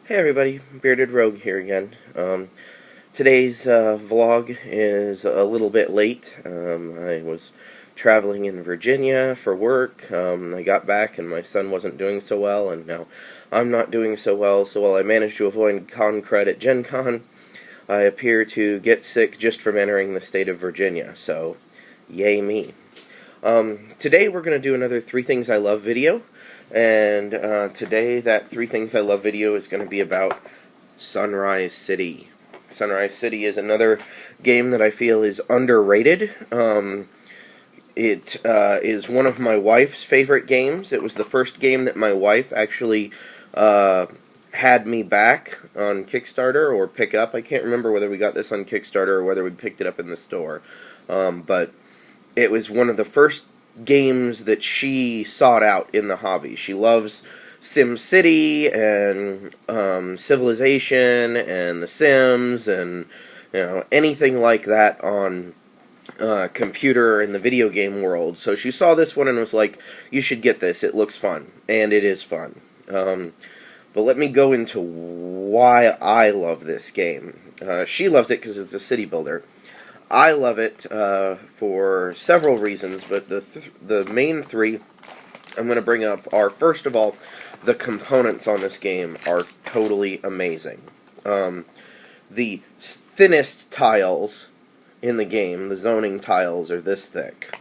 Hey everybody, Bearded Rogue here again. Today's vlog is a little bit late. I was traveling in Virginia for work. I got back and my son wasn't doing so well, and now I'm not doing so well. So while I managed to avoid con crud at Gen Con, I appear to get sick just from entering the state of Virginia. So, yay me. Today we're going to do another 3 Things I Love video. And today that 3 Things I Love video is going to be about Sunrise City. Sunrise City is another game that I feel is underrated. It is one of my wife's favorite games. It was the first game that my wife actually had me back on Kickstarter or pick up. I can't remember whether we got this on Kickstarter or whether we picked it up in the store. But it was one of the first games that she sought out in the hobby. She loves SimCity and Civilization and The Sims and anything like that on computer in the video game world. So she saw this one and was like, "You should get this. It looks fun," and it is fun. But let me go into why I love this game. She loves it because it's a city builder. I love it for several reasons, but the main 3 I'm going to bring up are, first of all, the components on this game are totally amazing. The thinnest tiles in the game, the zoning tiles, are this thick.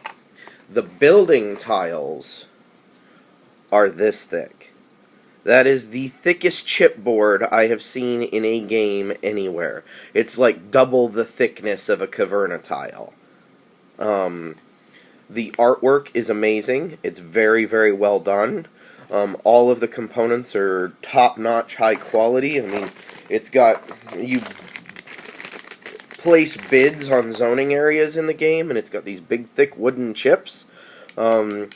The building tiles are this thick. That is the thickest chipboard I have seen in a game anywhere. It's like double the thickness of a Caverna tile. The artwork is amazing. It's very, very well done. All of the components are top-notch, high quality. I mean, it's got... You place bids on zoning areas in the game, and it's got these big, thick wooden chips that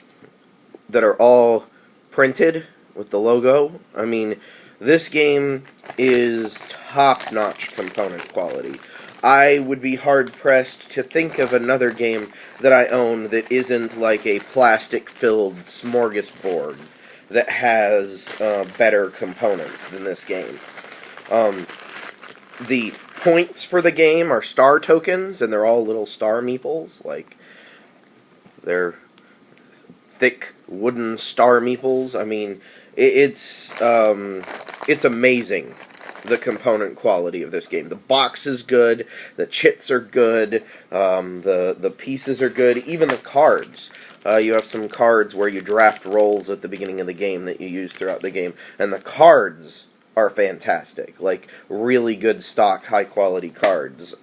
are all printed with the logo. I mean, this game is top-notch component quality. I would be hard-pressed to think of another game that I own that isn't like a plastic-filled smorgasbord that has better components than this game. The points for the game are star tokens, and they're all little star meeples. Like, they're thick wooden star meeples. I mean, it's amazing, the component quality of this game. The box is good, the chits are good, the pieces are good, even the cards. You have some cards where you draft rolls at the beginning of the game that you use throughout the game, and the cards are fantastic. Like, really good stock, high-quality cards.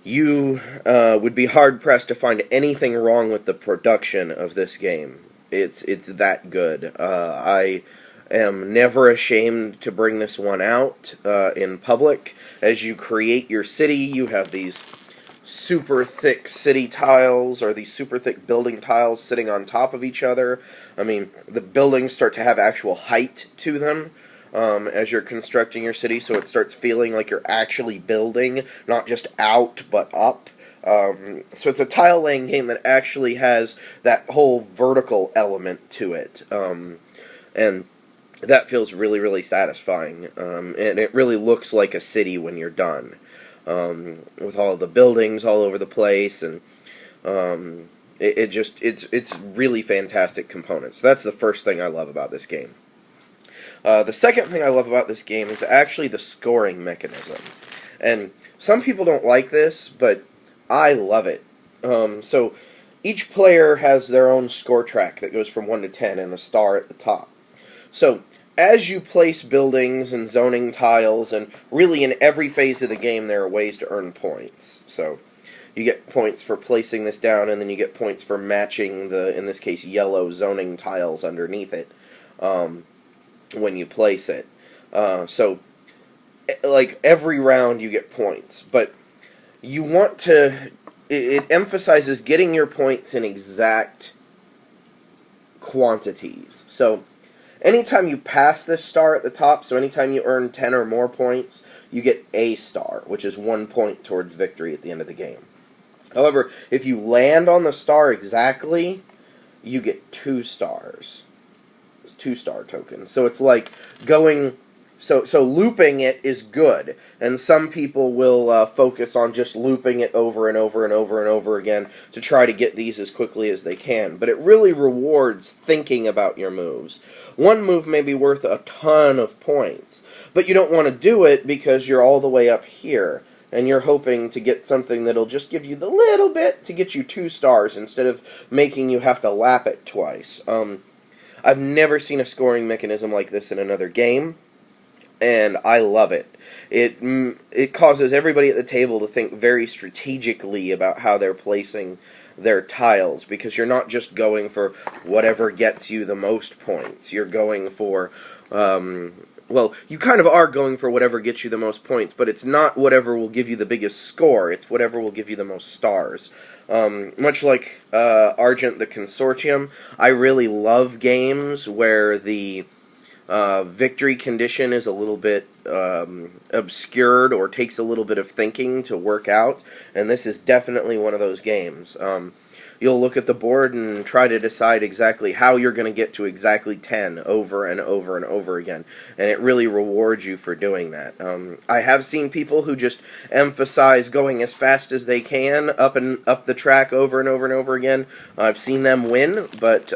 You would be hard-pressed to find anything wrong with the production of this game. It's that good. I am never ashamed to bring this one out in public. As you create your city, you have these super thick city tiles, or these super thick building tiles sitting on top of each other. I mean, the buildings start to have actual height to them as you're constructing your city, so it starts feeling like you're actually building, not just out, but up. So it's a tile-laying game that actually has that whole vertical element to it, and that feels really, really satisfying, and it really looks like a city when you're done, with all the buildings all over the place, and it's really fantastic components. That's the first thing I love about this game. The second thing I love about this game is actually the scoring mechanism, and some people don't like this, but I love it. So each player has their own score track that goes from 1 to 10 and the star at the top. So as you place buildings and zoning tiles, and really in every phase of the game there are ways to earn points. So you get points for placing this down, and then you get points for matching the, in this case, yellow zoning tiles underneath it when you place it. So like every round you get points, but you want to, it emphasizes getting your points in exact quantities. So anytime you pass this star at the top, so anytime you earn 10 or more points, you get a star, which is 1 point towards victory at the end of the game. However, if you land on the star exactly, you get 2 stars. 2-star tokens. So it's like going So looping it is good, and some people will focus on just looping it over and over and over and over again to try to get these as quickly as they can. But it really rewards thinking about your moves. One move may be worth a ton of points, but you don't want to do it because you're all the way up here, and you're hoping to get something that'll just give you the little bit to get you 2 stars instead of making you have to lap it twice. I've never seen a scoring mechanism like this in another game, and I love it. It causes everybody at the table to think very strategically about how they're placing their tiles, because you're not just going for whatever gets you the most points. You're going for, well, you kind of are going for whatever gets you the most points, but it's not whatever will give you the biggest score. It's whatever will give you the most stars. Much like Argent the Consortium, I really love games where the victory condition is a little bit obscured or takes a little bit of thinking to work out, and this is definitely one of those games. You'll look at the board and try to decide exactly how you're going to get to exactly 10 over and over and over again, and it really rewards you for doing that. I have seen people who just emphasize going as fast as they can up the track over and over and over again. I've seen them win, but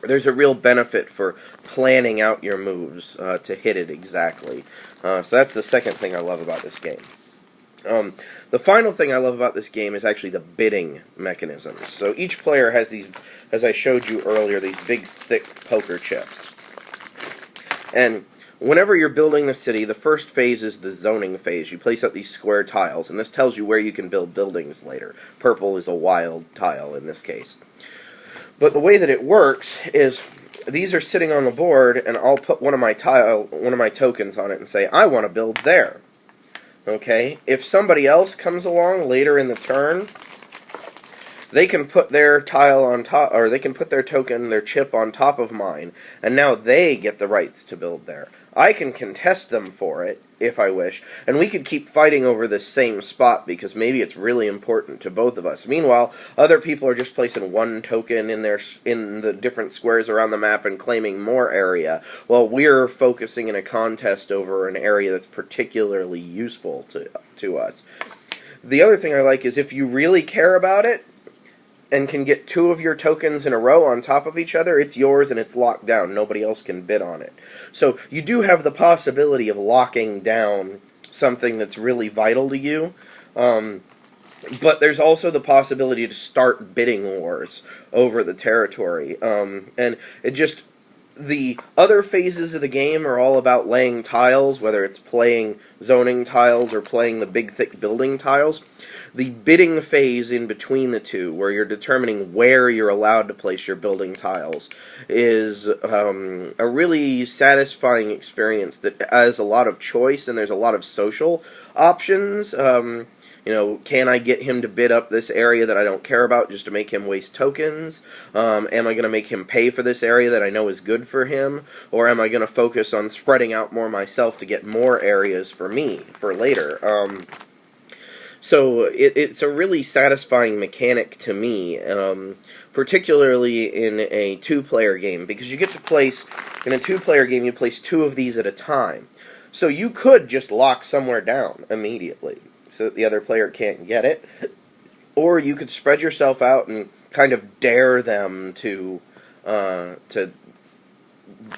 there's a real benefit for planning out your moves to hit it exactly. So that's the second thing I love about this game. The final thing I love about this game is actually the bidding mechanisms. So each player has these, as I showed you earlier, these big, thick poker chips. And whenever you're building the city, the first phase is the zoning phase. You place out these square tiles, and this tells you where you can build buildings later. Purple is a wild tile in this case. But the way that it works is these are sitting on the board, and I'll put one of my tokens on it and say, I want to build there. Okay? If somebody else comes along later in the turn, they can put their tile on top, or they can put their token, their chip on top of mine, and now they get the rights to build there. I can contest them for it, if I wish, and we could keep fighting over this same spot because maybe it's really important to both of us. Meanwhile, other people are just placing one token in the different squares around the map and claiming more area, while we're focusing in a contest over an area that's particularly useful to us. The other thing I like is if you really care about it, and can get 2 of your tokens in a row on top of each other, it's yours and it's locked down. Nobody else can bid on it. So you do have the possibility of locking down something that's really vital to you, but there's also the possibility to start bidding wars over the territory. And it just... The other phases of the game are all about laying tiles, whether it's playing zoning tiles or playing the big, thick building tiles. The bidding phase in between the two, where you're determining where you're allowed to place your building tiles, is a really satisfying experience that has a lot of choice, and there's a lot of social options. You know, can I get him to bid up this area that I don't care about just to make him waste tokens? Am I going to make him pay for this area that I know is good for him? Or am I going to focus on spreading out more myself to get more areas for me for later? So it's a really satisfying mechanic to me, particularly in a 2-player game, because you get to place, in a 2-player game, you place 2 of these at a time. So you could just lock somewhere down immediately, so that the other player can't get it. Or you could spread yourself out and kind of dare them to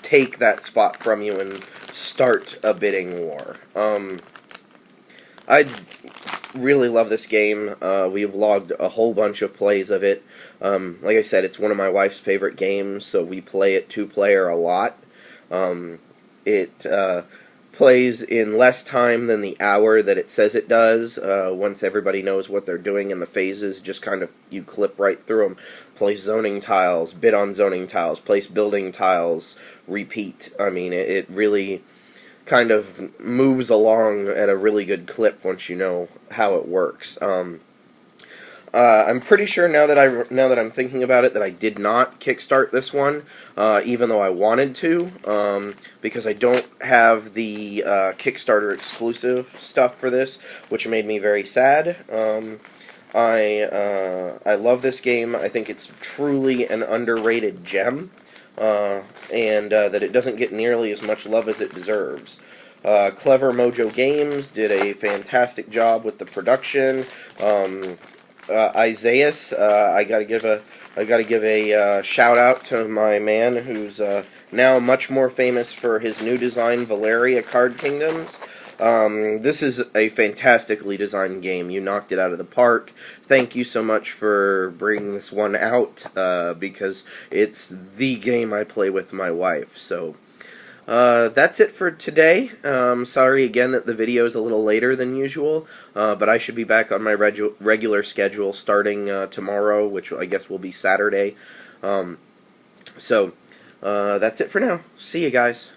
take that spot from you and start a bidding war. I really love this game. We've logged a whole bunch of plays of it. Like I said, it's one of my wife's favorite games, so we play it 2-player a lot. It plays in less time than the hour that it says it does. Once everybody knows what they're doing in the phases, just kind of, you clip right through them. Place zoning tiles, bid on zoning tiles, place building tiles, repeat. I mean, it really kind of moves along at a really good clip once you know how it works. I'm pretty sure now that I'm thinking about it that I did not kickstart this one, even though I wanted to, because I don't have the Kickstarter exclusive stuff for this, which made me very sad. I love this game. I think it's truly an underrated gem. and that it doesn't get nearly as much love as it deserves. Clever Mojo Games did a fantastic job with the production. Isaias, I gotta give a shout out to my man who's now much more famous for his new design, Valeria Card Kingdoms. This is a fantastically designed game. You knocked it out of the park. Thank you so much for bringing this one out, because it's the game I play with my wife. So, that's it for today. Sorry again that the video is a little later than usual, but I should be back on my regular schedule starting tomorrow, which I guess will be Saturday. So, that's it for now. See you guys.